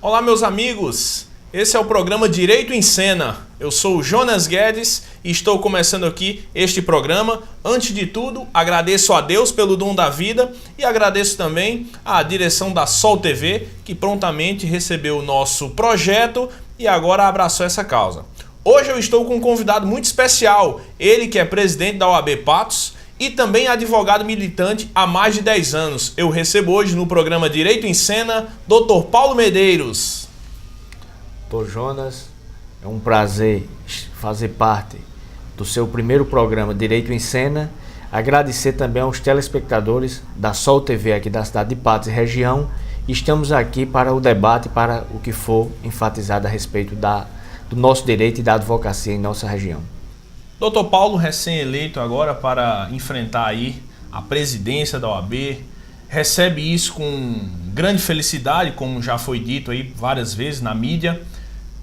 Olá, meus amigos! Esse é o programa Direito em Cena. Eu sou o Jonas Guedes e estou começando aqui este programa. Antes de tudo, agradeço a Deus pelo dom da vida e agradeço também à direção da Sol TV, que prontamente recebeu o nosso projeto e agora abraçou essa causa. Hoje eu estou com um convidado muito especial, ele que é presidente da OAB Patos e também advogado militante há mais de 10 anos. Eu recebo hoje no programa Direito em Cena, Dr. Paulo Medeiros. Doutor Jonas, é um prazer fazer parte do seu primeiro programa Direito em Cena. Agradecer também aos telespectadores da Sol TV aqui da cidade de Patos e região. Estamos aqui para o debate, para o que for enfatizado a respeito do nosso direito e da advocacia em nossa região. Dr. Paulo, recém-eleito agora para enfrentar aí a presidência da OAB, recebe isso com grande felicidade, como já foi dito aí várias vezes na mídia.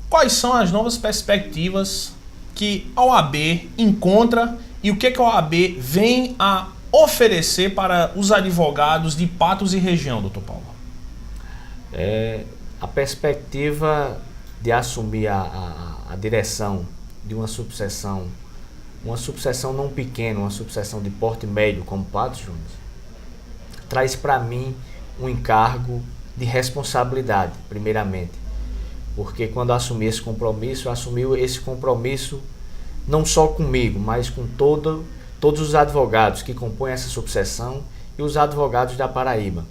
Quais são as novas perspectivas que a OAB encontra e o que a OAB vem a oferecer para os advogados de Patos e região, doutor Paulo? A perspectiva de assumir a direção de uma subseção não pequena, uma subseção de porte médio como Patos, Jonas, traz para mim um encargo de responsabilidade, primeiramente. Porque quando eu assumi esse compromisso, não só comigo, mas com todos os advogados que compõem essa subseção e os advogados da Paraíba.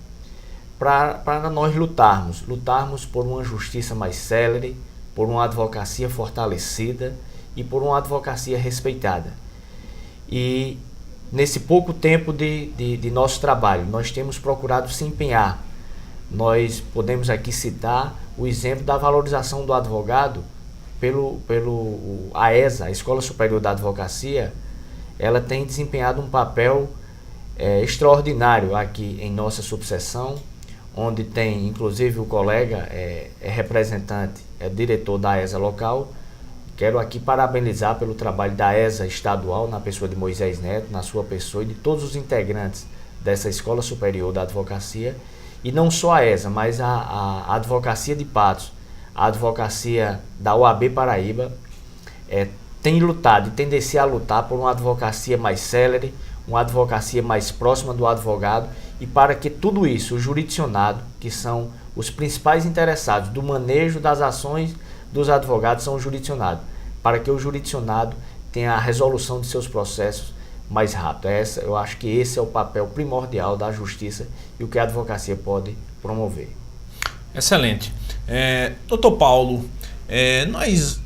Para nós lutarmos por uma justiça mais célere, por uma advocacia fortalecida e por uma advocacia respeitada. E nesse pouco tempo de nosso trabalho, nós temos procurado se empenhar. Nós podemos aqui citar o exemplo da valorização do advogado pelo AESA, a Escola Superior da Advocacia. Ela tem desempenhado um papel extraordinário aqui em nossa subseção, onde tem inclusive o colega é representante, é diretor da AESA local. Quero aqui parabenizar pelo trabalho da AESA estadual, na pessoa de Moisés Neto, na sua pessoa e de todos os integrantes dessa Escola Superior da Advocacia. E não só a ESA, mas a Advocacia de Patos, a Advocacia da OAB Paraíba, tem lutado e tendencia a lutar por uma advocacia mais célere, uma advocacia mais próxima do advogado, e para que tudo isso, o jurisdicionado, que são os principais interessados do manejo das ações dos advogados, são o jurisdicionado, para que o jurisdicionado tenha a resolução de seus processos mais rápido. Eu acho que esse é o papel primordial da justiça e o que a advocacia pode promover. Excelente. Doutor Paulo, nós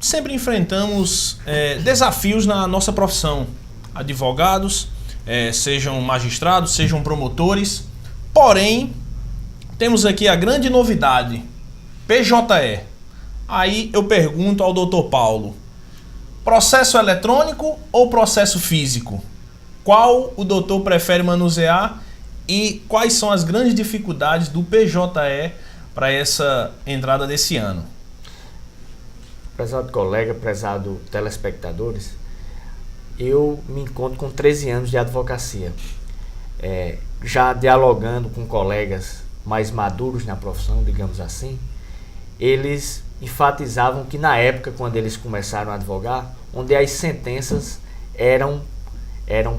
sempre enfrentamos desafios na nossa profissão. Advogados, sejam magistrados, sejam promotores. Porém, temos aqui a grande novidade, PJE. Aí eu pergunto ao doutor Paulo, processo eletrônico ou processo físico? Qual o doutor prefere manusear e quais são as grandes dificuldades do PJE para essa entrada desse ano? Prezado colega, prezado telespectadores, eu me encontro com 13 anos de advocacia, já dialogando com colegas mais maduros na profissão, digamos assim. Eles enfatizavam que na época, quando eles começaram a advogar, onde as sentenças eram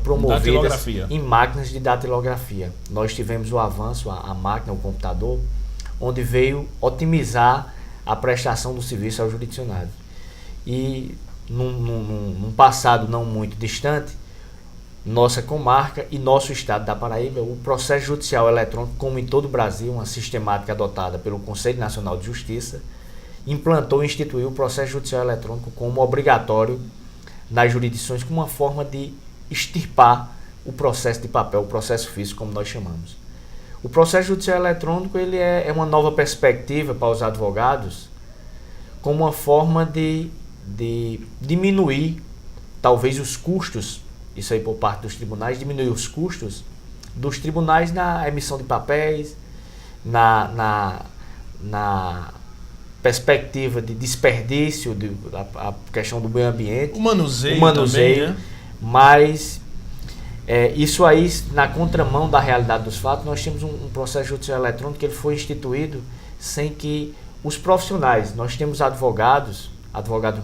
promovidas em máquinas de datilografia. Nós tivemos o avanço, a máquina, o computador, onde veio otimizar a prestação do serviço ao jurisdicionado. E num passado não muito distante, nossa comarca e nosso estado da Paraíba, o processo judicial eletrônico, como em todo o Brasil, uma sistemática adotada pelo Conselho Nacional de Justiça, implantou e instituiu o processo judicial eletrônico como obrigatório nas jurisdições, como uma forma de extirpar o processo de papel, o processo físico, como nós chamamos. O processo judicial eletrônico ele é uma nova perspectiva para os advogados, como uma forma de diminuir, talvez, os custos, isso aí por parte dos tribunais, diminuir os custos dos tribunais na emissão de papéis, na perspectiva de desperdício, a questão do meio ambiente, o manuseio também, né? Mas isso aí, na contramão da realidade dos fatos, nós temos um processo judicial eletrônico que ele foi instituído sem que os profissionais, nós temos advogados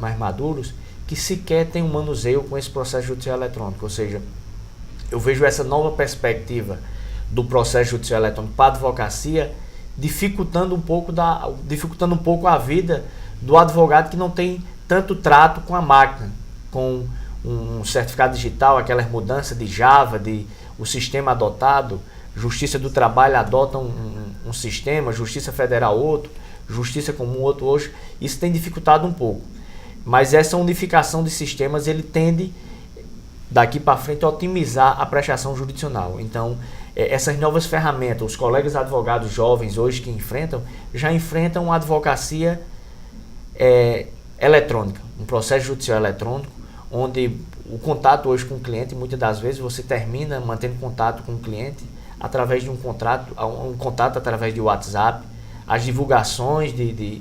mais maduros, que sequer têm um manuseio com esse processo judicial eletrônico. Ou seja, eu vejo essa nova perspectiva do processo judicial eletrônico para a advocacia dificultando um pouco a vida do advogado que não tem tanto trato com a máquina, com um certificado digital, aquelas mudanças de Java, o sistema adotado, Justiça do Trabalho adota um sistema, Justiça Federal outro, Justiça Comum outro hoje. Isso tem dificultado um pouco. Mas essa unificação de sistemas, ele tende, daqui para frente, a otimizar a prestação jurisdicional. Então, essas novas ferramentas, os colegas advogados jovens hoje que já enfrentam uma advocacia eletrônica, um processo judicial eletrônico, onde o contato hoje com o cliente, muitas das vezes você termina mantendo contato com o cliente através de um contato através de WhatsApp, as divulgações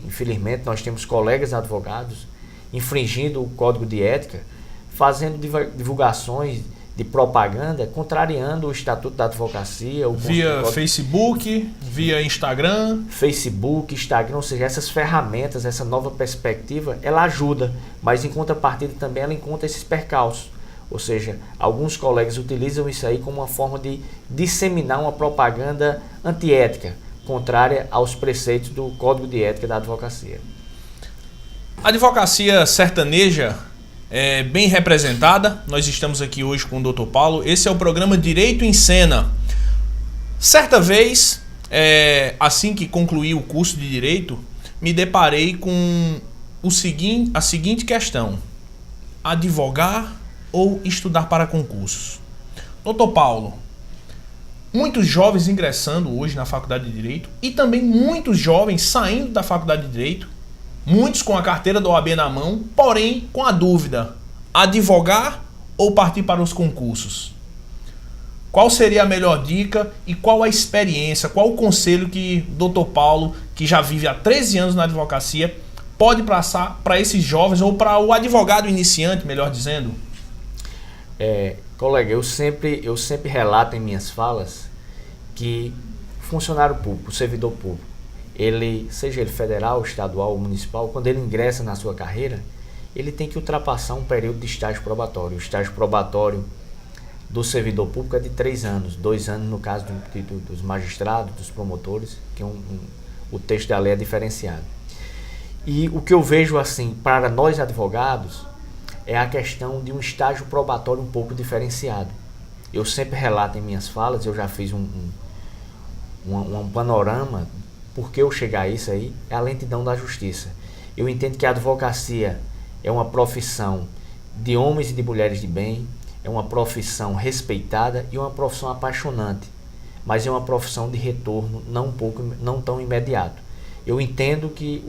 infelizmente, nós temos colegas advogados infringindo o código de ética, fazendo divulgações de propaganda, contrariando o Estatuto da Advocacia. Via Facebook, via Instagram. Facebook, Instagram, ou seja, essas ferramentas, essa nova perspectiva, ela ajuda, mas em contrapartida também ela encontra esses percalços. Ou seja, alguns colegas utilizam isso aí como uma forma de disseminar uma propaganda antiética, contrária aos preceitos do Código de Ética da Advocacia. A advocacia sertaneja é bem representada. Nós estamos aqui hoje com o Dr. Paulo. Esse é o programa Direito em Cena. Certa vez, assim que concluí o curso de Direito, me deparei com a seguinte questão: advogar ou estudar para concursos? Dr. Paulo, muitos jovens ingressando hoje na Faculdade de Direito e também muitos jovens saindo da Faculdade de Direito, muitos com a carteira da OAB na mão, porém com a dúvida: advogar ou partir para os concursos? Qual seria a melhor dica e qual a experiência, qual o conselho que o Dr. Paulo, que já vive há 13 anos na advocacia, pode passar para esses jovens ou para o advogado iniciante, melhor dizendo? Colega, eu sempre relato em minhas falas que o funcionário público, o servidor público, seja ele federal, estadual ou municipal, quando ele ingressa na sua carreira, ele tem que ultrapassar um período de estágio probatório. O estágio probatório do servidor público é de 3 anos, 2 anos no caso dos magistrados, dos promotores, que o texto da lei é diferenciado. E o que eu vejo assim, para nós advogados, é a questão de um estágio probatório um pouco diferenciado. Eu sempre relato em minhas falas, eu já fiz um panorama. Por que eu chegar a isso aí? É a lentidão da justiça. Eu entendo que a advocacia é uma profissão de homens e de mulheres de bem, é uma profissão respeitada e uma profissão apaixonante, mas é uma profissão de retorno não tão imediato. Eu entendo que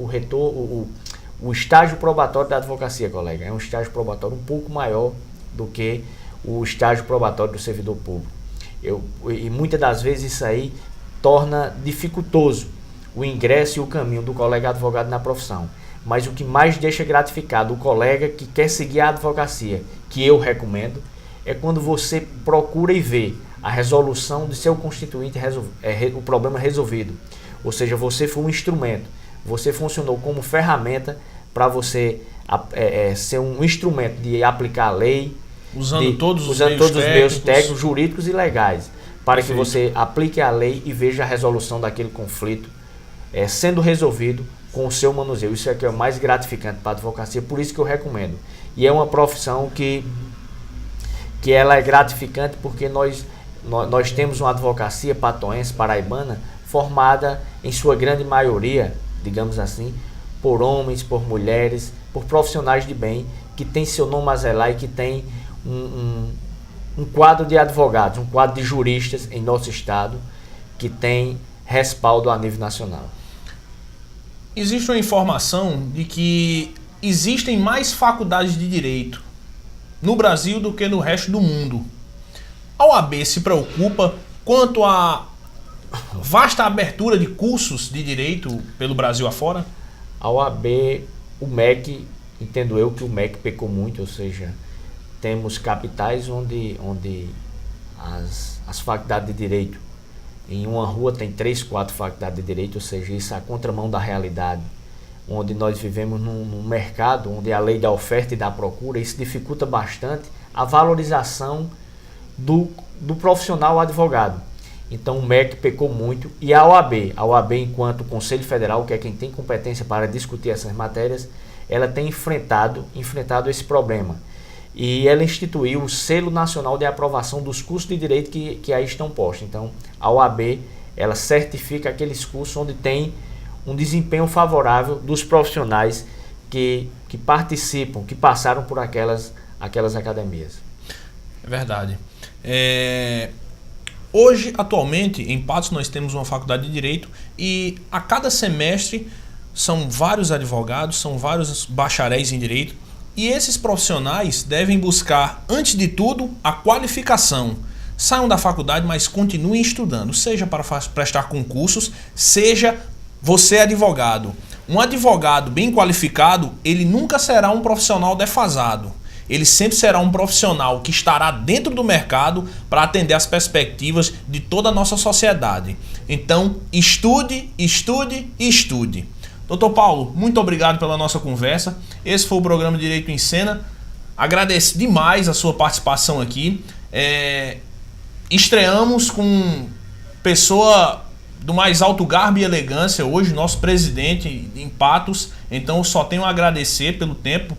o estágio probatório da advocacia, colega, é um estágio probatório um pouco maior do que o estágio probatório do servidor público. E muitas das vezes isso aí torna dificultoso o ingresso e o caminho do colega advogado na profissão. Mas o que mais deixa gratificado o colega que quer seguir a advocacia, que eu recomendo, é quando você procura e vê a resolução de seu constituinte, o problema resolvido. Ou seja, você foi um instrumento, você funcionou como ferramenta para você ser um instrumento de aplicar a lei, usando todos os meios técnicos, jurídicos e legais, para Perfeito. que você aplique a lei e veja a resolução daquele conflito sendo resolvido com o seu manuseio. Isso é que é o mais gratificante para a advocacia, por isso que eu recomendo. E é uma profissão que ela é gratificante porque nós temos uma advocacia patoense, paraibana, formada em sua grande maioria, digamos assim, por homens, por mulheres, por profissionais de bem, que tem seu nome a zelar e que tem um quadro de advogados, um quadro de juristas em nosso estado, que tem respaldo a nível nacional. Existe uma informação de que existem mais faculdades de direito no Brasil do que no resto do mundo. A OAB se preocupa quanto à vasta abertura de cursos de direito pelo Brasil afora? A OAB, o MEC, entendo eu que o MEC pecou muito, ou seja, temos capitais onde as faculdades de direito Em uma rua tem 3, 4 faculdades de Direito, ou seja, isso é a contramão da realidade, onde nós vivemos num mercado onde a lei da oferta e da procura, isso dificulta bastante a valorização do profissional advogado. Então o MEC pecou muito, e a OAB enquanto Conselho Federal, que é quem tem competência para discutir essas matérias, ela tem enfrentado esse problema. E ela instituiu o Selo Nacional de Aprovação dos Cursos de Direito que aí estão postos. Então a OAB, ela certifica aqueles cursos onde tem um desempenho favorável dos profissionais que participam, que passaram por aquelas academias. É verdade. Hoje, atualmente, em Patos, nós temos uma faculdade de Direito e a cada semestre são vários advogados, são vários bacharéis em Direito, e esses profissionais devem buscar, antes de tudo, a qualificação. Saiam da faculdade, mas continuem estudando, seja para prestar concursos, seja você advogado. Um advogado bem qualificado, ele nunca será um profissional defasado. Ele sempre será um profissional que estará dentro do mercado para atender às perspectivas de toda a nossa sociedade. Então, estude, estude e estude. Doutor Paulo, muito obrigado pela nossa conversa. Esse foi o programa Direito em Cena. Agradeço demais a sua participação aqui. Estreamos com pessoa do mais alto garbo e elegância hoje, nosso presidente em Patos. Então, eu só tenho a agradecer pelo tempo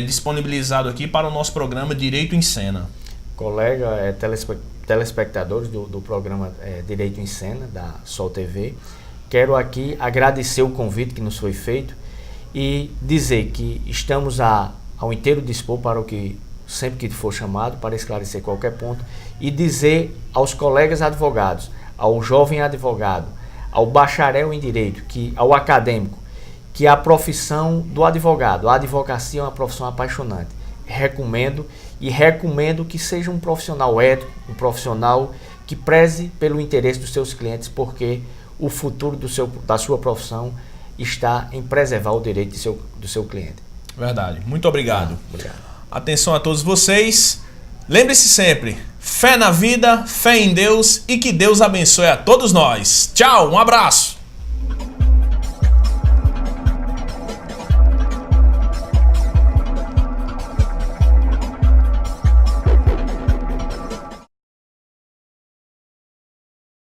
disponibilizado aqui para o nosso programa Direito em Cena. Colega, telespectadores do programa Direito em Cena, da Sol TV, quero aqui agradecer o convite que nos foi feito e dizer que estamos ao inteiro dispor para o que sempre que for chamado, para esclarecer qualquer ponto, e dizer aos colegas advogados, ao jovem advogado, ao bacharel em Direito, ao acadêmico, que a profissão do advogado, a advocacia é uma profissão apaixonante. Recomendo que seja um profissional ético, um profissional que preze pelo interesse dos seus clientes, porque o futuro da sua profissão está em preservar o direito do seu cliente. Verdade. Muito obrigado. Obrigado. Atenção a todos vocês. Lembre-se sempre, fé na vida, fé em Deus e que Deus abençoe a todos nós. Tchau, um abraço.